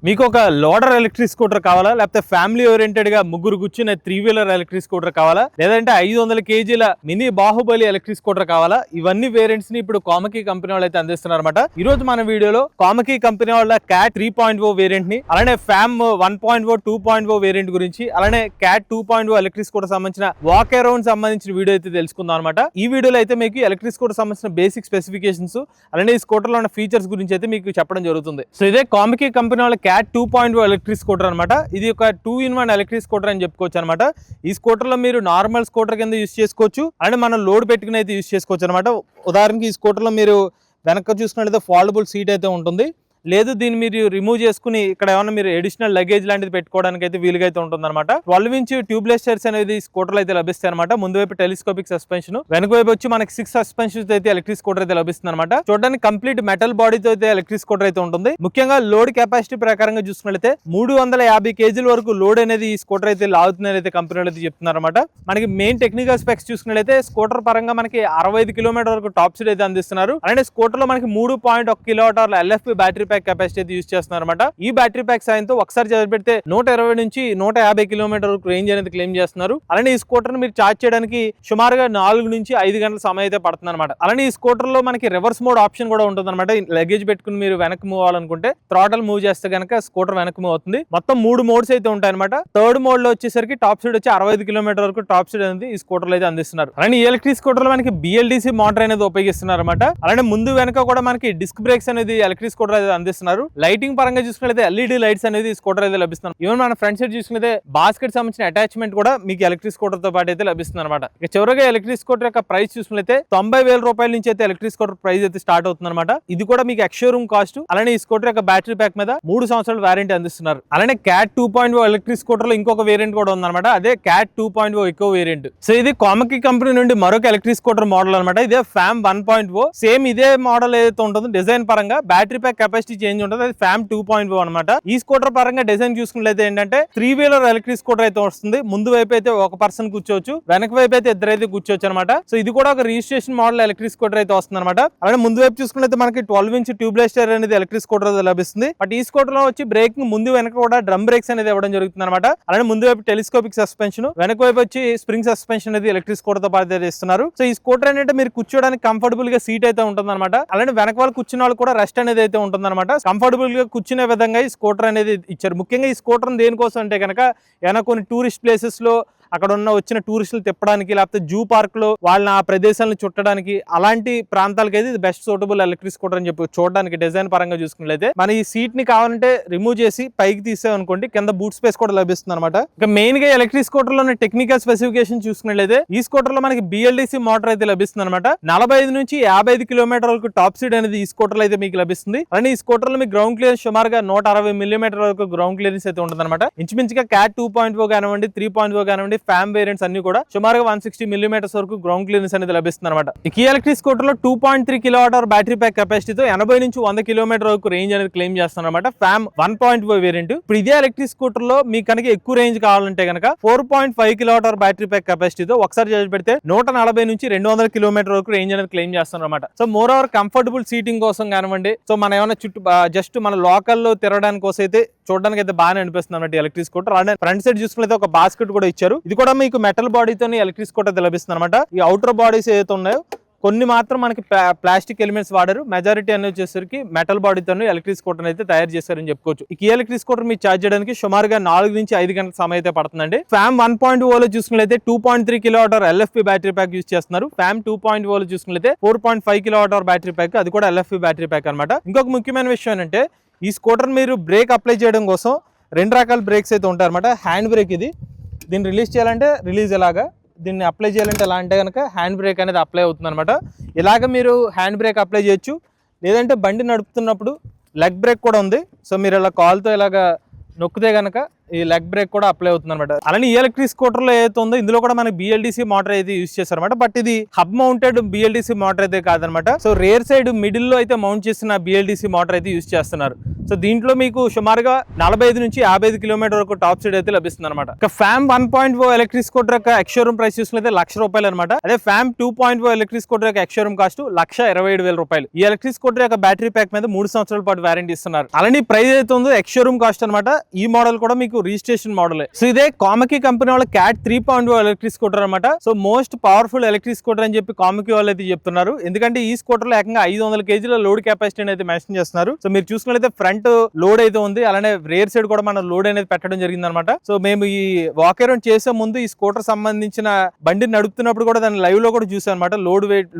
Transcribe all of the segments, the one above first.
మీకు ఒక loader electric scooter కావాలా, లేకపోతే ఫ్యామిలీ ఓరియంటెడ్ గా ముగ్గురు కూర్చునే 3-వీలర్ ఎలక్ట్రిక్ స్కూటర్ కావాలా, లేదంటే 500 kgల మినీ బాహుబలి ఎలక్ట్రిక్ స్కూటర్ కావాలా, ఇవన్నీ వేరియంట్స్ ని ఇప్పుడు కామకీ కంపెనీ వాళ్ళు అయితే అందిస్తున్నారు అనమాట. ఈ రోజు మన వీడియోలో కామకీ కంపెనీ వాళ్ళ క్యాట్ 3.0 వేరియంట్ ని, అలానే ఫ్యామ్ 1.0 2.0 వేరియంట్ గురించి, అలానే క్యాట్ 2.0 ఎలక్ట్రిక్ స్కూటర్ సంబంధించిన వాక్ అరౌండ్ సంబంధించిన వీడియో అయితే తెలుసుకుందాం అనమాట. ఈ వీడియోలో అయితే మీకు ఎలక్ట్రిక్ స్కూటర్ సంబంధించిన బేసిక్ స్పెసిఫికేషన్స్, అలానే ఈ స్కూటర్ లో ఉన్న ఫీచర్స్ గురించి అయితే మీకు చెప్పడం జరుగుతుంది. సో ఇదే కామకీ కంపెనీ వాళ్ళ క్యాట్ 2.0 ఎలక్ట్రిక్ స్కూటర్ అనమాట. ఇది ఒక 2-in-1 ఎలక్ట్రిక్ స్కూటర్ అని చెప్పుకోవచ్చు అనమాట. ఈ స్కూటర్ లో మీరు నార్మల్ స్కూటర్ కింద యూస్ చేసుకోవచ్చు, అలానే మనం లోడ్ పెట్టుకుని అయితే యూస్ చేసుకోవచ్చు అనమాట. ఉదాహరణకి ఈ స్కూటర్ లో మీరు వెనక చూసుకున్నట్లయితే ఫోల్డబుల్ సీట్ అయితే ఉంటుంది, లేదు దీన్ని మీరు రిమూవ్ చేసుకుని ఇక్కడ ఏమన్నా మీరు అడిషనల్ లగేజ్ లాంటిది పెట్టుకోవడానికి అయితే వీలుగా అయితే ఉంటుంది అనమాట. 12-inch ట్యూబ్లెస్ టైర్స్ అనేది స్కూటర్ అయితే లభిస్తాయి అనమాట. ముందు వైపు టెలిస్కోపిక్ సస్పెన్షన్, వెనక వైపు వచ్చి మనకి 6 సస్పెన్షన్స్ అయితే ఎలక్ట్రిక్ స్కూటర్ అయితే లభిస్తుంది అనమాట. చూడడానికి కంప్లీట్ మెటల్ బాడీతో అయితే ఎలక్ట్రిక్ స్కూటర్ అయితే ఉంటుంది. ముఖ్యంగా లోడ్ కెపాసిటీ ప్రకారంగా చూసుకున్నట్లయితే 350 kg వరకు లోడ్ అనేది ఈ స్కూటర్ అయితే లాగుతుందని అయితే కంపెనీలు అయితే చెప్తున్నారు అనమాట. మనకి మెయిన్ టెక్నికల్ స్పెక్స్ చూసుకున్నట్లయితే స్కూటర్ పరంగా మనకి 65 km వరకు టాప్ స్పీడ్ అయితే అందిస్తున్నారు. అలానే స్కూటర్ లో మనకి 3.1 kWh LFP battery pack capacity అయితే యూస్ చేస్తున్నారు అనమాట. ఈ బ్యాటరీ ప్యాక్ సాయంతో ఒకసారి చార్జ్ పెడితే 120 నుంచి 150 km వరకు రేంజ్ అనేది క్లెయిమ్ చేస్తున్నారు. అలానే ఈ స్కూటర్ ని మీరు చార్జ్ చేయడానికి సుమారుగా 4 నుంచి 5 గంటల సమయం అయితే పడుతుంది అనమాట. అలానే ఈ స్కూటర్ లో మనకి రివర్స్ మోడ్ ఆప్షన్ కూడా ఉంటుంది అనమాట. లగేజ్ పెట్టుకుని మీరు వెనక్కి మూవ్ అవ్వాలనుకుంటే థ్రాటల్ మూవ్ చేస్తే కనుక స్కూటర్ వెనక్కి మూవ్ అవుతుంది. మొత్తం 3 మోడ్స్ అయితే ఉంటాయి అనమాట. థర్డ్ మోడ్ లో వచ్చేసరికి టాప్ స్పీడ్ వచ్చి 65 km వరకు టాప్ స్పీడ్ అనేది ఈ స్కూటర్ లో అయితే అందిస్తున్నారు. అలానే ఈ ఎలక్ట్రిక్ స్కూటర్ లో మనకి BLDC మోటార్ అనేది ఉపయోగిస్తున్నారు అనమాట. అలానే ముందు వెనక కూడా మనకి డిస్క్ బ్రేక్స్ అనేది ఎలక్ట్రిక్ స్కూటర్ అయితే అందిస్తున్నారు. లైటింగ్ పరంగా చూసుకున్నట్లయితే LED లైట్స్ అనేది స్కూటర్ అయితే లభిస్తుంది. ఈవెన్ మన ఫ్రంట్ సైడ్ చూసుకున్నట్లయితే బాస్కెట్ సంబంధించిన అటాచ్మెంట్ కూడా మీకు ఎలక్ట్రిక్ స్కూటర్ తో పాటు అయితే లభిస్తుంది అనమాట. ఇక చివరిగా ఎలక్ట్రిక్ స్కూటర్ యొక్క ప్రైస్ చూసుకున్నట్లయితే 90,000 రూపాయల నుంచి అయితే ఎలక్ట్రిక్ స్కూటర్ ప్రైస్ అయితే స్టార్ట్ అవుతుంది అనమాట. ఇది కూడా మీకు ఎక్స్షోరూమ్ కాస్ట్. అలానే ఈ స్కూటర్ యొక్క బ్యాటరీ ప్యాక్ మీద 3 సంవత్సరాల వారంటీ అందిస్తున్నారు. అలానే క్యాట్ 2.0 ఎలక్ట్రిక్ స్కూటర్ లో ఇంకొక వేరియంట్ కూడా ఉందన్నమాట. అదే క్యాట్ 2.0 ఎక్కువ వేరియంట్. సో ఇది కామకీ కంపెనీ నుండి మరొక ఎలక్ట్రిక్ స్కూటర్ మోడల్ అనమాట. ఇదే ఫ్యామ్ 1.0 సేమ్ ఇదే మోడల్ ఏదైతే ఉంటుందో డిజైన్ పరంగా బ్యాటరీ ప్యాక్ కెపాసిటీ చేంజ్ ఉంటుంది. అది ఫ్యామ్ 2.0 అనమాట. ఈ స్కూటర్ పరంగా డిజైన్ చూసుకున్నట్లయితే ఏంటంటే 3-వీలర్ ఎలక్ట్రిక్ స్కూటర్ అయితే వస్తుంది. ముందు వైపు అయితే ఒక పర్సన్ కూర్చోవచ్చు, వెనక వైపు అయితే ఇద్దరైతే కూర్చోవచ్చు అనమాట. సో ఇది కూడా ఒక రిజిస్ట్రేషన్ మోడల్ ఎలక్ట్రిక్ స్కూటర్ అయితే వస్తుంది అనమాట. అలానే ముందు వైపు చూసుకున్నట్లయితే మనకి 12-inch ట్యూబ్లెస్ టైర్ అనేది ఎలక్ట్రిక్ స్కూటర్ లభిస్తుంది. బట్ ఈ స్కూటర్ లో వచ్చి బ్రేకింగ్ ముందు వెనక కూడా డ్రమ్ బ్రేక్స్ అనేది ఇవ్వడం జరుగుతుంది అనమాట. అలానే ముందు వైపు టెలిస్కోపిక్ సస్పెన్షన్, వెనక వైపు వచ్చి స్ప్రింగ్ సస్పెన్షన్ అనేది ఎలక్ట్రిక్ స్కూటర్ తో పాటు ఇస్తున్నారు. సో ఈ స్కూటర్ ఏంటంటే మీరు కూర్చోడానికి కంఫర్టబుల్ గా సీట్ అయితే ఉంటుంది అనమాట. అలానే వెనక వాళ్ళు కూర్చున్న వాళ్ళు కూడా రెస్ట్ అనేది అయితే ఉంటుంది అనమాట. కంఫర్టబుల్ గా కూర్చునే విధంగా ఈ స్కూటర్ అనేది ఇచ్చారు. ముఖ్యంగా ఈ స్కూటర్ దేనికోసం అంటే కనుక ఏమైనా కొన్ని టూరిస్ట్ ప్లేసెస్ లో అక్కడ ఉన్న వచ్చిన టూరిస్టులు తిప్పడానికి, లేకపోతే జూ పార్క్ లో వాళ్ళని ఆ ప్రదేశాలను చుట్టడానికి, అలాంటి ప్రాంతాలకి అయితే ఇది బెస్ట్ సూటబుల్ ఎలక్ట్రిక్ స్కూటర్ అని చెప్పి చూడడానికి డిజైన్ పరంగా చూసుకున్నట్లయితే మన ఈ సీట్ ని కావాలంటే రిమూవ్ చేసి పైకి తీసామనుకోండి కింద బూట్ స్పేస్ కూడా లభిస్తుంది అనమాట. ఇక మెయిన్ గా ఎలక్ట్రిక్ స్కూటర్ లో టెక్నికల్ స్పెసిఫికేషన్ చూసుకున్నట్లయితే ఈ స్కూటర్ లో మనకి BLDC మోటార్ అయితే లభిస్తుంది అనమాట. 45 నుంచి 55 km వరకు టాప్ స్పీడ్ అనేది ఈ స్కూటర్ లో అయితే మీకు లభిస్తుంది. అలానే ఈ స్కూటర్ లో మీకు గ్రౌండ్ క్లియరెన్స్ సుమారుగా 160 mm వరకు గ్రౌండ్ క్లియరెన్స్ అయితే ఉంటుంది అనమాట. ఇంచుమించుగా క్యాట్ 2.0 కానివ్వండి, 3.0 కానివ్వండి, ఫ్యామ్ వేరియంట్స్ అన్ని కూడా సుమారుగా 160 mm వరకు గ్రౌండ్ క్లియరెన్స్ అనేది లభిస్తుంది అనమాట. ఈ ఎలక్ట్రిక్ స్కూటర్ లో 2.3 kWh బ్యాటరీ ప్యాక్ కెపాసిటీతో 80 నుంచి 100 km వరకు రేంజ్ అనేది క్లెయిమ్ చేస్తున్నారు అనమాట. ఫ్యామ్ 1.0 వేరియంట్. ఇప్పుడు ఇదే ఎలక్ట్రిక్ స్కూటర్ లో మీకు కనుక ఎక్కువ రేంజ్ కావాలంటే కనుక 4.5 kWh బ్యాటరీ ప్యాక్ కెపాసిటీతో ఒకసారి చార్జ్ పెడితే 140 నుంచి 200 km వరకు రేంజ్ అనేది క్లెయిమ్ చేస్తున్నారు అనమాట. So more over comfortable seating కోసం కానివ్వండి, సో మన ఏమైనా చుట్టూ జస్ట్ మన లోకల్లో తిరగడానికి కోసం అయితే చూడడానికి అయితే బాగానే అనిపిస్తుంది అన్నమాట ఎలక్ట్రిక్ స్కూటర్. అలానే ఫ్రంట్ సైడ్ చూసుకున్నట్లయితే ఒక బాస్కెట్ కూడా ఇచ్చారు. ఇది కూడా మీకు మెటల్ బాడీతో ఎలక్ట్రిక్ స్కూటర్ అయితే లభిస్తుంది అనమాట. ఈ అవుటర్ బాడీస్ ఏదైతే ఉన్నాయో కొన్ని మాత్రం మనకి ప్లాస్టిక్ ఎలిమెంట్స్ వాడారు, మెజారిటీ అనేది వచ్చేసరికి మెటల్ బాడీతో ఎలక్ట్రిక్ స్కూటర్ అయితే తయారు చేశారని చెప్పుకోవచ్చు. ఈ ఎలక్ట్రిక్ స్కూటర్ మీరు చార్జ్ చేయడానికి సుమారుగా 4 నుంచి 5 గంటల సమయం అయితే పడుతుందండి. ఫ్యామ్ 1.0 లో చూసుకున్నట్లయితే 2.3 kWh LFP battery pack use చేస్తున్నారు. ఫ్యామ్ 2.0 లో చూసుకున్నట్లయితే 4.5 kWh బ్యాటరీ ప్యాక్, అది కూడా LFP బ్యాటరీ ప్యాక్ అనమాట. ఇంకొక ముఖ్యమైన విషయం ఏంటంటే ఈ స్కూటర్ మీరు బ్రేక్ అప్లై చేయడం కోసం 2 రకాల బ్రేక్స్ అయితే ఉంటాయి అనమాట. హ్యాండ్ బ్రేక్ ఇది, దీన్ని రిలీజ్ చేయాలంటే రిలీజ్ ఎలాగా, దీన్ని అప్లై చేయాలంటే ఎలా అంటే కనుక హ్యాండ్ బ్రేక్ అనేది అప్లై అవుతుంది అనమాట. ఇలాగ మీరు హ్యాండ్ బ్రేక్ అప్లై చేయొచ్చు, లేదంటే బండి నడుపుతున్నప్పుడు లెగ్ బ్రేక్ కూడా ఉంది. సో మీరు ఇలా కాల్తో ఇలాగ నొక్కితే కనుక ఈ లెగ్ బ్రేక్ కూడా అప్లై అవుతుంది అనమాట. అలానే ఈ ఎలక్ట్రిక్ స్కూటర్ లో ఏదైతే ఉందో ఇందులో కూడా మనకి BLDC మోటార్ అయితే యూస్ చేస్తారన్నమాట. బట్ ఇది హబ్ మౌంటెడ్ BLDC మోటార్ అయితే కాదనమాట. సో రేర్ సైడ్ మిడిల్ లో అయితే మౌంట్ చేసిన BLDC మోటార్ అయితే యూస్ చేస్తున్నారు. సో దీంట్లో మీకు సుమారుగా 45 నుంచి 55 కిలోమీటర్ వరకు టాప్ స్పీడ్ అయితే లభిస్తుంది అనమాట. ఇక ఫ్యామ్ 1.0 ఎలక్ట్రిక్ స్కూటర్ యొక్క ఎక్స్షోరూమ్ ప్రైస్ చూసుకుంటే ₹1,00,000 అనమాట. అదే ఫ్యామ్ 2.0 ఎలక్ట్రిక్ స్కూటర్ యొక్క ఎక్స్షోరూమ్ కాస్ట్ ₹1,27,000. ఈ ఎలక్ట్రిక్ స్కూటర్ యొక్క బ్యాటరీ ప్యాక్ మీద 3 సంవత్సరాల పాటు వారంటీ ఇస్తున్నారు. అలానే ప్రైస్ అయితే ఉందో ఎక్స్షోరూమ్ కాస్ట్ అనమాట. ఈ మోడల్ కూడా మీకు రిజిస్ట్రేషన్ మోడల్. సో ఇదే కామకి కంపెనీ వాళ్ళ క్యాట్ 3.0 ఎలక్ట్రిక్ స్కూటర్ అనమాట. So most powerful electric scooter అని చెప్పి కామకి వాళ్ళు అయితే చెప్తున్నారు. ఎందుకంటే ఈ స్కూటర్ లో ఏకంగా 500 kg లోడ్ కెపాసిటీ అయితే మెన్షన్ చేస్తున్నారు. సో మీరు చూసుకున్నట్లయితే ఫ్రంట్ లోడ్ అయితే ఉంది, అలానే రేర్ సైడ్ కూడా మనం లోడ్ అనేది పెట్టడం జరిగింది అనమాట. సో మేము ఈ వాక్ అరౌండ్ చేసే ముందు ఈ స్కూటర్ సంబంధించిన బండిని నడుపుతున్నప్పుడు కూడా దాన్ని లైవ్ లో కూడా చూసాం అనమాట,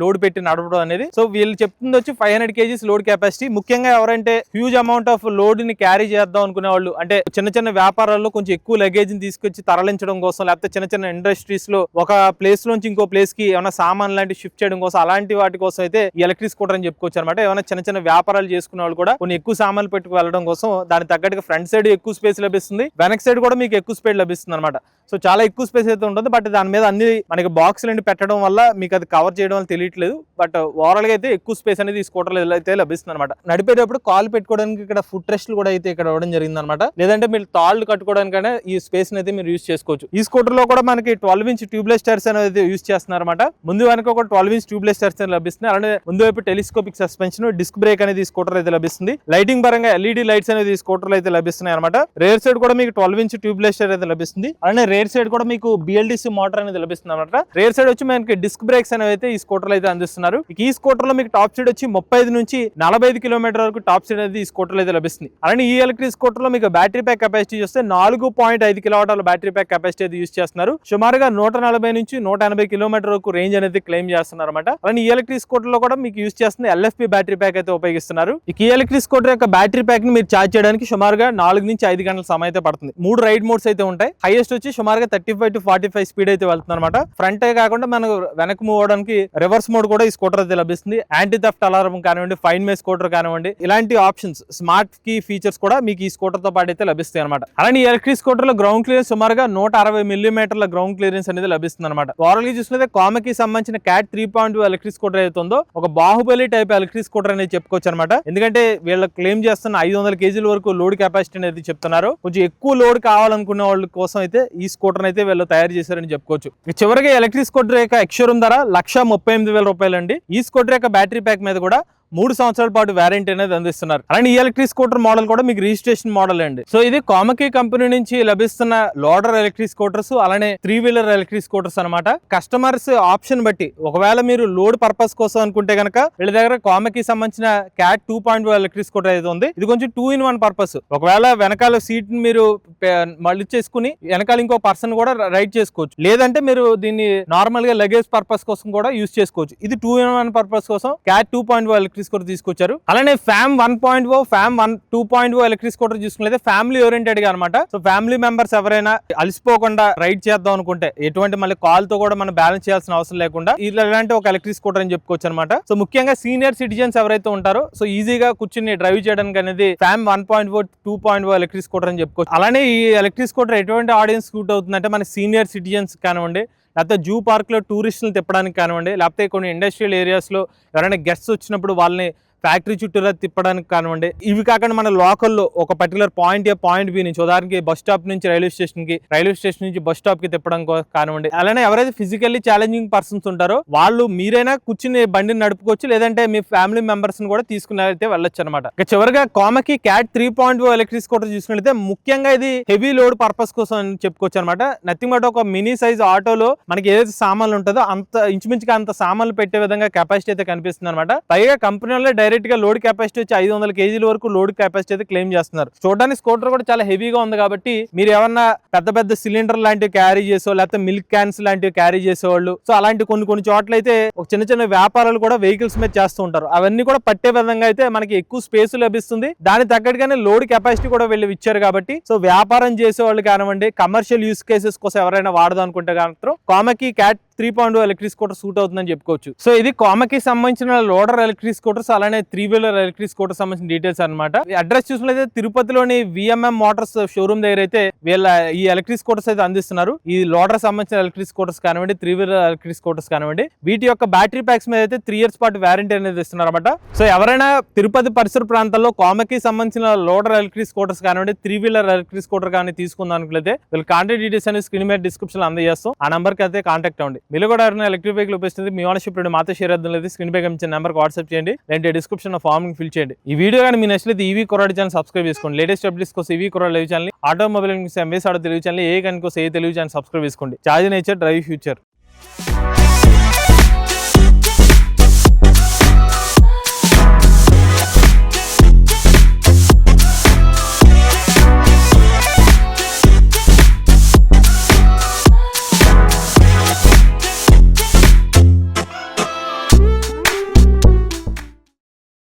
లోడ్ పెట్టి నడపడం అనేది. సో వీళ్ళు చెప్తుంది వచ్చి 500 kg లోడ్ కెపాసిటీ. ముఖ్యంగా ఎవరంటే హ్యూజ్ అమౌంట్ ఆఫ్ లోడ్ ని క్యారీ చేద్దాం అనుకునే వాళ్ళు, అంటే చిన్న చిన్న వ్యాపారాల్లో కొంచెం ఎక్కువ లగేజ్ ని తీసుకొచ్చి తరలించడం కోసం, లేకపోతే చిన్న చిన్న ఇండస్ట్రీస్ లో ఒక ప్లేస్ నుంచి ఇంకో ప్లేస్ కి ఏమైనా సామాన్ లాంటి షిఫ్ట్ చేయడం కోసం, అలాంటి వాటి కోసం అయితే ఈ ఎలక్ట్రిక్ స్కూటర్ అని చెప్పుకోవచ్చు అనమాట. ఏమైనా చిన్న చిన్న వ్యాపారాలు చేసుకునే వాళ్ళు కూడా కొన్ని ఎక్కువ సామాన్లు పెట్టుకు వెళ్ళడం కోసం దానికి తగ్గట్టుగా ఫ్రంట్ సైడ్ ఎక్కువ స్పేస్ లభిస్తుంది, వెనక్ సైడ్ కూడా మీకు ఎక్కువ స్పేస్ లభిస్తుంది అనమాట. సో చాలా ఎక్కువ స్పేస్ అయితే ఉంటుంది. బట్ దాని మీద అన్ని మనకి బాక్సులు పెట్టడం వల్ల మీకు అది కవర్ చేయడం వల్ల తెలియట్లేదు. బట్ ఓవరాల్ గా అయితే ఎక్కువ స్పేస్ అనేది ఈ స్కూటర్ అయితే లభిస్తుంది అనమాట. నడిపేటప్పుడు కాల్ పెట్టుకోవడానికి ఇక్కడ ఫుట్ రెస్ట్ కూడా అయితే ఇక్కడ ఇవ్వడం జరిగింది అనమాట. లేదంటే మీరు తాళ్ళు కట్టుకోవడానికైనా ఈ స్పేస్ అయితే మీరు యూజ్ చేసుకోవచ్చు. ఈ స్కూటర్ లో కూడా మనకి 12 ఇంచ్ ట్యూబ్లెస్ టైర్స్ అనేది యూజ్ చేస్తున్నారు అనమాట. ముందు వెనక ఒక 12 ఇంచ్ ట్యూబ్లెస్ టైర్స్ అనేది లభిస్తుంది. అలానే ముందు వైపు టెలిస్కోపిక్ సస్పెన్షన్, డిస్క్ బ్రేక్ అనేది ఈ స్కూటర్ అయితే లభిస్తుంది. లైటింగ్ పరంగా LED లైట్స్ అనేది ఈ స్కూటర్ అయితే లభిస్తున్నాయి అనమాట. రేర్ సైడ్ కూడా మీకు 12 ఇంచ్ ట్యూబ్లెస్ టైర్ అయితే లభిస్తుంది. అలానే రేర్ సైడ్ కూడా మీకు BLDC మోటార్ అనేది లభిస్తుంది అనమాట. రేర్ సైడ్ వచ్చి మనకి డిస్క్ బ్రేక్స్ అనేవి అయితే ఈ స్కూటర్ అయితే అందిస్తున్నారు. ఈ స్కూటర్ లో మీకు టాప్ స్పీడ్ వచ్చి 35 నుంచి 45 కిలోమీటర్ వరకు టాప్ స్పీడ్ అనేది ఈ స్కూటర్ అయితే లభిస్తుంది. అలానే ఈ ఎలక్ట్రిక్ స్కూటర్ లో మీకు బ్యాటరీ ప్యాక్ కెపాసిటీ చూస్తే 4.5 కిలోవాట్ల బ్యాటరీ ప్యాక్ కెపాసిటీ అయితే యూజ్ చేస్తున్నారు. సుమారుగా 140 నుంచి 180 కిలోమీటర్ వరకు రేంజ్ అనేది క్లెయిమ్ చేస్తున్నారు అనమాట. అలానే ఈ ఎలక్ట్రిక్ స్కూటర్ లో కూడా మీకు యూజ్ చేస్తుంది LFP బ్యాటరీ ప్యాక్ అయితే ఉపయోగిస్తున్నారు. ఈ ఎలక్ట్రిక్ స్కూటర్ యొక్క బ్యాటరీ ప్యాక్ ని మీరు ఛార్జ్ చేయడానికి సుమారుగా 4 నుంచి 5 గంటల సమయం అయితే పడుతుంది. 3 రైడ్ మోడ్స్ అయితే ఉంటాయి. హైయెస్ట్ వచ్చి సుమారుగా 35 to 45 స్పీడ్ అయితే వెళ్తుంది అనమాట. ఫ్రంట్ కాకుండా మనకు వెనక్కి మూవ్ అవడానికి రివర్స్ మోడ్ కూడా ఈ స్కూటర్ అయితే లభిస్తుంది. యాంటీ థెఫ్ట్ అలారం కానివ్వండి, ఫైన్ మే స్కూటర్ కానివ్వండి, ఇలాంటి ఆప్షన్స్, స్మార్ట్ కీ ఫీచర్స్ కూడా మీకు ఈ స్కూటర్ తో పాటు అయితే లభిస్తాయి అనమాట. అలానే ఈ ఎలక్ట్రిక్ స్కూటర్ లో గ్రౌండ్ క్లియరెన్స్ సుమారుగా 160 మిల్లీమీటర్ల గ్రౌండ్ క్లియరెన్స్ అనేది లభిస్తుంది అనమాట. ఓవరాల్ గా చూసుకుంటే కామకి సంబంధించిన క్యాట్ 3.2 ఎలక్ట్రిక్ స్కూటర్ అయితే ఉందో ఒక బాహుబలి టైప్ ఎలక్ట్రిక్ స్కూటర్ అనేది చెప్పుకోవచ్చు అనమాట. ఎందుకంటే వీళ్ళు క్లెయిమ్ చేస్తున్న 500 kg వరకు లోడ్ కెపాసిటీ అనేది చెప్తున్నారు. కొంచెం ఎక్కువ లోడ్ కావాలనుకునే వాళ్ళ కోసం అయితే ఈ స్కూటర్ అయితే వీళ్ళు తయారు చేశారని చెప్పుకోవచ్చు. చివరిగా ఎలక్ట్రిక్ స్కూటర్ యొక్క ఎక్స్షోరూమ్ ధర ₹138,000 అండి. ఈ స్కూటర్ యొక్క బ్యాటరీ ప్యాక్ మీద కూడా 3 సంవత్సరాల పాటు వారంటీ అనేది అందిస్తున్నారు. అలానే ఈ ఎలక్ట్రిక్ స్కూటర్ మోడల్ కూడా మీకు రిజిస్ట్రేషన్ మోడల్ అండి. సో ఇది కామకి కంపెనీ నుంచి లభిస్తున్న లోడర్ ఎలక్ట్రిక్ స్కూటర్స్, అలానే 3 వీలర్ ఎలక్ట్రిక్ స్కూటర్స్ అనమాట. కస్టమర్స్ ఆప్షన్ బట్టి ఒకవేళ మీరు లోడ్ పర్పస్ కోసం అనుకుంటే కనుక వీళ్ళ దగ్గర కామకి సంబంధించిన క్యాట్ 2.0 ఎలక్ట్రిక్ స్కూటర్ అయితే ఉంది. ఇది కొంచెం 2-in-1 పర్పస్. ఒకవేళ వెనకాల సీట్ మీరు మళ్ళీ చేసుకుని వెనకాల ఇంకో పర్సన్ కూడా రైడ్ చేసుకోవచ్చు. లేదంటే మీరు దీన్ని నార్మల్ గా లగేజ్ పర్పస్ కోసం కూడా యూజ్ చేసుకోవచ్చు. ఇది 2-in-1 పర్పస్ కోసం క్యాట్ 2.0 ఎలక్ట్రిక్ స్కూటర్ తీసుకొచ్చారు. అలానే ఫ్యామ్ 1.0, ఫ్యామ్ 2.0 ఎలక్ట్రిక్ స్కూటర్ చూసుకున్నట్లయితే ఫ్యామిలీ ఓరియంటెడ్ గా అనమాట. సో ఫ్యామిలీ మెంబర్స్ ఎవరైనా అలసిపోకుండా రైడ్ చేద్దాం అనుకుంటే, ఎటువంటి మళ్ళీ కాల్ తో కూడా మనం బ్యాలెన్స్ చేయాల్సిన అవసరం లేకుండా ఇలాంటి ఒక ఎలక్ట్రిక్ స్కూటర్ అని చెప్పుకోవచ్చు అనమాట. సో ముఖ్యంగా సీనియర్ సిటిజన్స్ ఎవరైతే ఉంటారో సో ఈజీగా కూర్చుని డ్రైవ్ చేయడానికి అనేది ఫ్యామ్ 1.0, 2.0 ఎలక్ట్రిక్ స్కూటర్ అని చెప్పుకోవచ్చు. అలానే ఈ ఎలక్ట్రిక్ స్కూటర్ ఎటువంటి ఆడియన్స్ సూట్ అవుతుందంటే మన సీనియర్ సిటిజన్స్ కానివ్వండి, లేకపోతే జూ పార్క్ లో టూరిస్టులు తిప్పడానికి కానివ్వండి, లేకపోతే కొన్ని ఇండస్ట్రియల్ ఏరియాస్ లో ఎవరైనా గెస్ట్స్ వచ్చినప్పుడు వాళ్ళని ఫ్యాక్టరీ చుట్టూరా తిప్పడానికి కానివ్వండి. ఇవి కాకుండా మన లోకల్లో ఒక పర్టికులర్ పాయింట్ ఏ పాయింట్ బి నుంచి, ఉదాహరణకి బస్ స్టాప్ నుంచి రైల్వే స్టేషన్ కి, రైల్వే స్టేషన్ నుంచి బస్ స్టాప్ కి తిప్పడం కానివ్వండి. అలానే ఎవరైతే ఫిజికల్లీ ఛాలెంజింగ్ పర్సన్స్ ఉంటారో వాళ్ళు మీరైనా కూర్చుని బండిని నడుపుకోవచ్చు, లేదంటే మీ ఫ్యామిలీ మెంబర్స్ ని కూడా తీసుకుని అయితే వెళ్ళొచ్చు అనమాట. ఇక చివరిగా కామకి క్యాట్ 3.0 ఎలక్ట్రిక్ స్కూటర్ చూసుకున్నట్లయితే ముఖ్యంగా ఇది హెవీ లోడ్ పర్పస్ కోసం అని చెప్పుకోవచ్చు అనమాట. నథింగ్ బట్ ఒక మినీ సైజ్ ఆటోలో మనకి ఏదైతే సామాన్లు ఉంటుందో అంత ఇంచుమించుగా అంత సామాన్లు పెట్టే విధంగా కెపాసిటీ అయితే కనిపిస్తుంది అనమాట. పైగా కంపెనీలో డైరెక్ట్ గా లోడ్ కెపాసిటీ వచ్చి 500 kg వరకు లోడ్ కెపాసిటీ అయితే క్లెయిమ్ చేస్తున్నారు. చూడడానికి స్కూటర్ కూడా చాలా హెవీగా ఉంది కాబట్టి మీరు ఏమన్నా పెద్ద సిలిండర్ లాంటివి క్యారీ చేసో, లేకపోతే మిల్క్ క్యాన్స్ లాంటివి క్యారీ చేసేవాళ్ళు, సో అలాంటి కొన్ని చోట్ల అయితే ఒక చిన్న వ్యాపారాలు కూడా వెహికల్స్ మీద చేస్తూ ఉంటారు. అవన్నీ కూడా పట్టే విధంగా అయితే మనకి ఎక్కువ స్పేస్ లభిస్తుంది. దాని తగ్గట్టుగానే లోడ్ కెపాసిటీ కూడా వీళ్ళు ఇచ్చారు కాబట్టి సో వ్యాపారం చేసే వాళ్ళు కానివ్వండి, కమర్షియల్ యూస్ కేసెస్ కోసం ఎవరైనా వాడదాం అనుకుంటే మాత్రం కామకి క్యాట్ 3.0 ఎలక్ట్రిక్ స్కూటర్ సూట్ అవుతుందని చెప్పుకోవచ్చు. సో ఇది కామకి సంబంధించిన లోడర్ ఎలక్ట్రిక్ స్కూటర్స్ అలానే 3-వీలర్ ఎలక్ట్రిక్ స్కూటర్ సంబంధించిన డీటెయిల్స్ అనమాట. అడ్రస్ చూసినట్లయితే తిరుపతిలోని VMM మోటార్స్ షోరూమ్ దగ్గర అయితే వీళ్ళ ఈ ఎలక్ట్రిక్ స్కూటర్స్ అయితే అందిస్తున్నారు. ఈ లోడర్ సంబంధించిన ఎలక్ట్రిక్ స్కూటర్స్ కానివ్వండి, 3-వీలర్ ఎలక్ట్రిక్ స్కూటర్స్ కానివ్వండి, వీటి యొక్క బ్యాటరీ ప్యాక్స్ మీద అయితే 3 years పాటు వారంటీ అనేది ఇస్తున్నారు అనమాట. సో ఎవరైనా తిరుపతి పరిసర ప్రాంతాల్లో కామకి సంబంధించిన లోడర్ ఎలక్ట్రిక్ స్కూటర్స్ కానివ్వండి, 3-వీలర్ ఎలక్ట్రిక్ స్కూటర్ కానీ తీసుకుందాం అనుకుంటే వీళ్ళ కాంటాక్ట్ డీటెయిల్స్ అనేది స్క్రీన్ మీద డిస్క్రిప్షన్ అందజేస్తాం. ఆ నెంబర్ కి అయితే కాంటాక్ట్ అవ్వండి. మీరు కూడా ఎవరైనా ఎలక్ట్రిక్ వెహికల్ ఉపయోగిస్తుంది, మీ ఓనర్షిప్ మాతో షేర్ చేద్దాం లేదు, స్క్రీన్ పై కనిపించిన నెంబర్ వాట్సాప్ చేయండి, లేదంటే డిస్క్రిప్షన్ లో ఫార్మ్ ఫిల్ చేయండి. ఈ వీడియో కానీ మీ నచ్చితే ఈవీ కుర్రాడి ఛానల్ సబ్స్క్రైబ్ చేసుకోండి. లేటెస్ట్ అప్డేట్స్ కోసం ఈవీ కుర్రాడి live channel, automobile MBS auto Telugu channel, ఏ కనుక ఏ తెలుగు ఛానల్ సబ్స్క్రైబ్ చేసుకోండి. Charge nature drive future.